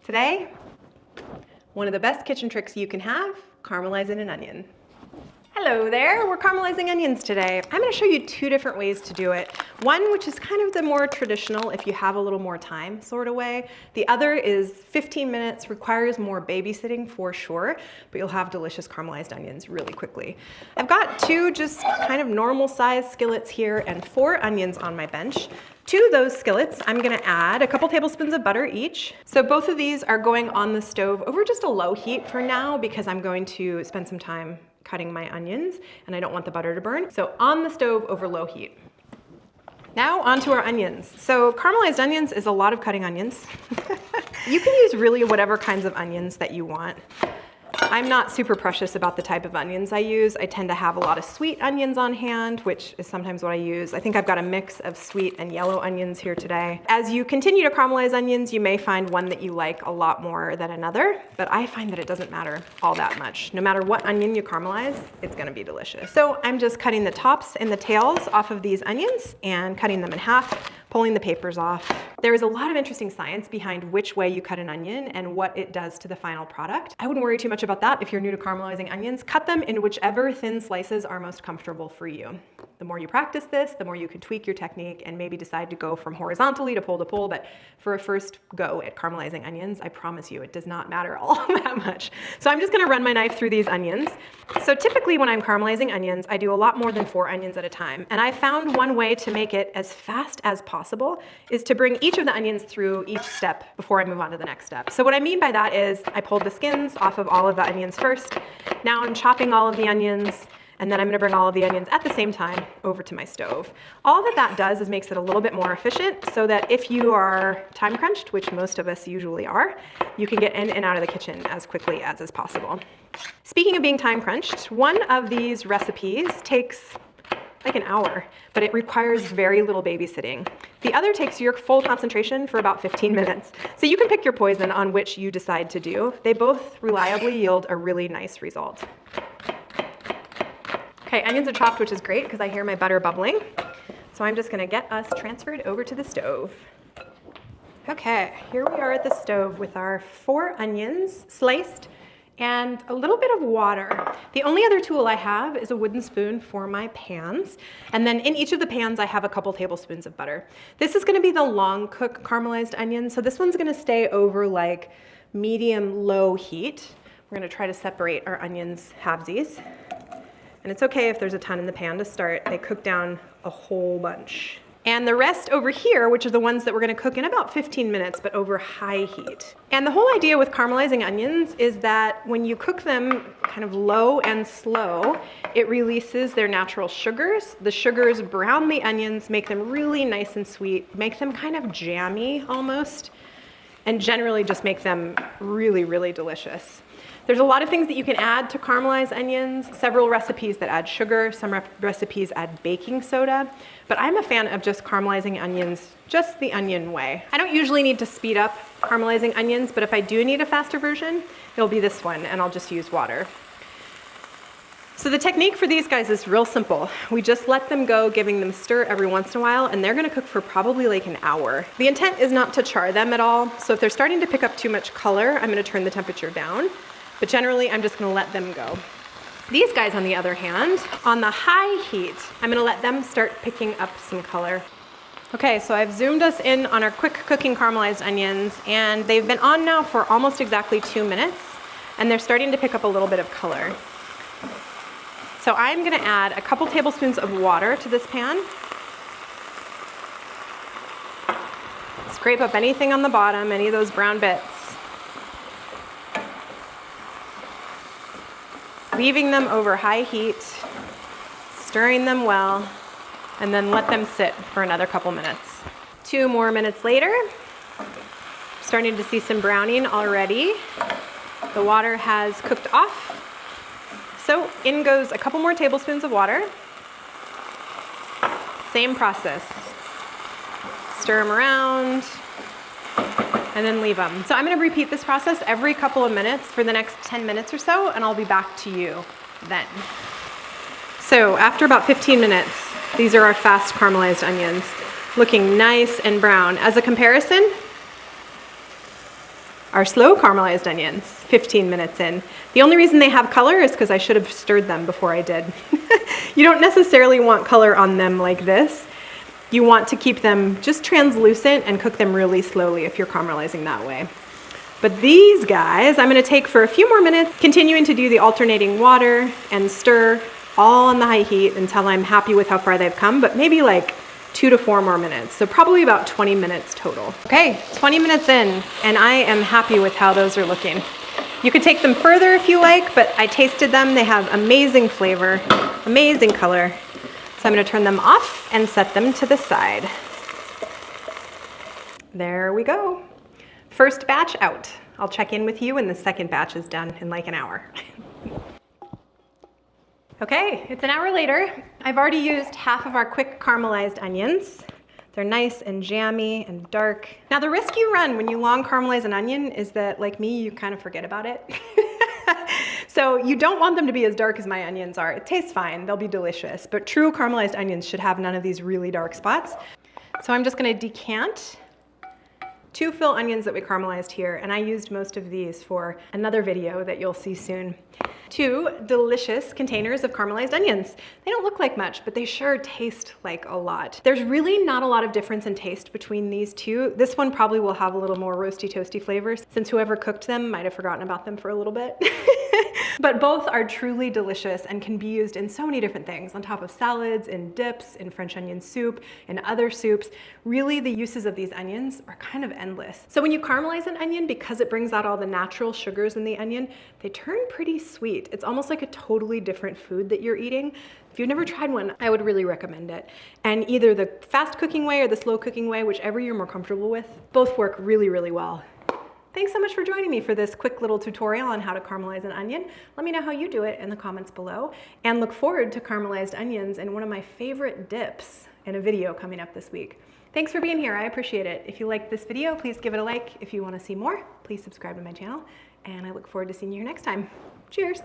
Today, one of the best kitchen tricks you can have, caramelizing an onion. Hello there, we're caramelizing onions today. I'm gonna show you two different ways to do it. One, which is kind of the more traditional, if you have a little more time sort of way. The other is 15 minutes, requires more babysitting for sure, but you'll have delicious caramelized onions really quickly. I've got two just kind of normal size skillets here and 4 onions on my bench. To those skillets, I'm gonna add a couple tablespoons of butter each. So both of these are going on the stove over just a low heat for now because I'm going to spend some time cutting my onions and I don't want the butter to burn. So on the stove over low heat. Now onto our onions. So caramelized onions is a lot of cutting onions. You can use really whatever kinds of onions that you want. I'm not super precious about the type of onions I use. I tend to have a lot of sweet onions on hand, which is sometimes what I use. I think I've got a mix of sweet and yellow onions here today. As you continue to caramelize onions, you may find one that you like a lot more than another, but I find that it doesn't matter all that much. No matter what onion you caramelize, it's gonna be delicious. So I'm just cutting the tops and the tails off of these onions and cutting them in half, pulling the papers off. There is a lot of interesting science behind which way you cut an onion and what it does to the final product. I wouldn't worry too much about that if you're new to caramelizing onions. Cut them in whichever thin slices are most comfortable for you. The more you practice this, the more you can tweak your technique and maybe decide to go from horizontally to pole, but for a first go at caramelizing onions, I promise you it does not matter all that much. So I'm just gonna run my knife through these onions. So typically when I'm caramelizing onions, I do a lot more than 4 onions at a time. And I found one way to make it as fast as possible is to bring each of the onions through each step before I move on to the next step. So what I mean by that is I pulled the skins off of all of the onions first. Now I'm chopping all of the onions, and then I'm gonna bring all of the onions at the same time over to my stove. All that does is makes it a little bit more efficient so that if you are time crunched, which most of us usually are, you can get in and out of the kitchen as quickly as is possible. Speaking of being time crunched, one of these recipes takes like an hour, but it requires very little babysitting. The other takes your full concentration for about 15 minutes. So you can pick your poison on which you decide to do. They both reliably yield a really nice result. Okay, onions are chopped, which is great because I hear my butter bubbling. So I'm just gonna get us transferred over to the stove. Okay, here we are at the stove with our 4 onions sliced and a little bit of water. The only other tool I have is a wooden spoon for my pans. And then in each of the pans, I have a couple tablespoons of butter. This is gonna be the long cook caramelized onion. So this one's gonna stay over like medium low heat. We're gonna try to separate our onions halvesies. And it's okay if there's a ton in the pan to start. They cook down a whole bunch. And the rest over here, which are the ones that we're gonna cook in about 15 minutes, but over high heat. And the whole idea with caramelizing onions is that when you cook them kind of low and slow, it releases their natural sugars. The sugars brown the onions, make them really nice and sweet, make them kind of jammy almost, and generally just make them really, really delicious. There's a lot of things that you can add to caramelize onions, several recipes that add sugar, some recipes add baking soda, but I'm a fan of just caramelizing onions just the onion way. I don't usually need to speed up caramelizing onions, but if I do need a faster version, it'll be this one, and I'll just use water. So the technique for these guys is real simple. We just let them go, giving them a stir every once in a while, and they're gonna cook for probably like an hour. The intent is not to char them at all, so if they're starting to pick up too much color, I'm gonna turn the temperature down. But generally, I'm just gonna let them go. These guys, on the other hand, on the high heat, I'm gonna let them start picking up some color. Okay, so I've zoomed us in on our quick cooking caramelized onions, and they've been on now for almost exactly 2 minutes, and they're starting to pick up a little bit of color. So I'm gonna add a couple tablespoons of water to this pan. Scrape up anything on the bottom, any of those brown bits. Leaving them over high heat, stirring them well, and then let them sit for another couple minutes. 2 more minutes later, starting to see some browning already. The water has cooked off. So in goes a couple more tablespoons of water. Same process. Stir them around, and then leave them. So I'm gonna repeat this process every couple of minutes for the next 10 minutes or so, and I'll be back to you then. So after about 15 minutes, these are our fast caramelized onions, looking nice and brown. As a comparison, our slow caramelized onions, 15 minutes in. The only reason they have color is because I should have stirred them before I did. You don't necessarily want color on them like this. You want to keep them just translucent and cook them really slowly if you're caramelizing that way. But these guys, I'm gonna take for a few more minutes, continuing to do the alternating water and stir all on the high heat until I'm happy with how far they've come, but maybe like 2 to 4 more minutes. So probably about 20 minutes total. Okay, 20 minutes in, and I am happy with how those are looking. You could take them further if you like, but I tasted them. They have amazing flavor, amazing color. So I'm gonna turn them off and set them to the side. There we go. First batch out. I'll check in with you when the second batch is done in like an hour. Okay, it's an hour later. I've already used half of our quick caramelized onions. They're nice and jammy and dark. Now the risk you run when you long caramelize an onion is that, like me, you kind of forget about it. So you don't want them to be as dark as my onions are. It tastes fine, they'll be delicious, but true caramelized onions should have none of these really dark spots. So I'm just gonna decant 2 fill onions that we caramelized here, and I used most of these for another video that you'll see soon. 2 delicious containers of caramelized onions. They don't look like much, but they sure taste like a lot. There's really not a lot of difference in taste between these two. This one probably will have a little more roasty toasty flavors since whoever cooked them might have forgotten about them for a little bit. But both are truly delicious and can be used in so many different things, on top of salads, in dips, in French onion soup, in other soups. Really, the uses of these onions are kind of endless. So when you caramelize an onion, because it brings out all the natural sugars in the onion, they turn pretty sweet. It's almost like a totally different food that you're eating. If you've never tried one, I would really recommend it. And either the fast cooking way or the slow cooking way, whichever you're more comfortable with, both work really, really well. Thanks so much for joining me for this quick little tutorial on how to caramelize an onion. Let me know how you do it in the comments below, and look forward to caramelized onions and one of my favorite dips in a video coming up this week. Thanks for being here, I appreciate it. If you liked this video, please give it a like. If you want to see more, please subscribe to my channel, and I look forward to seeing you here next time. Cheers.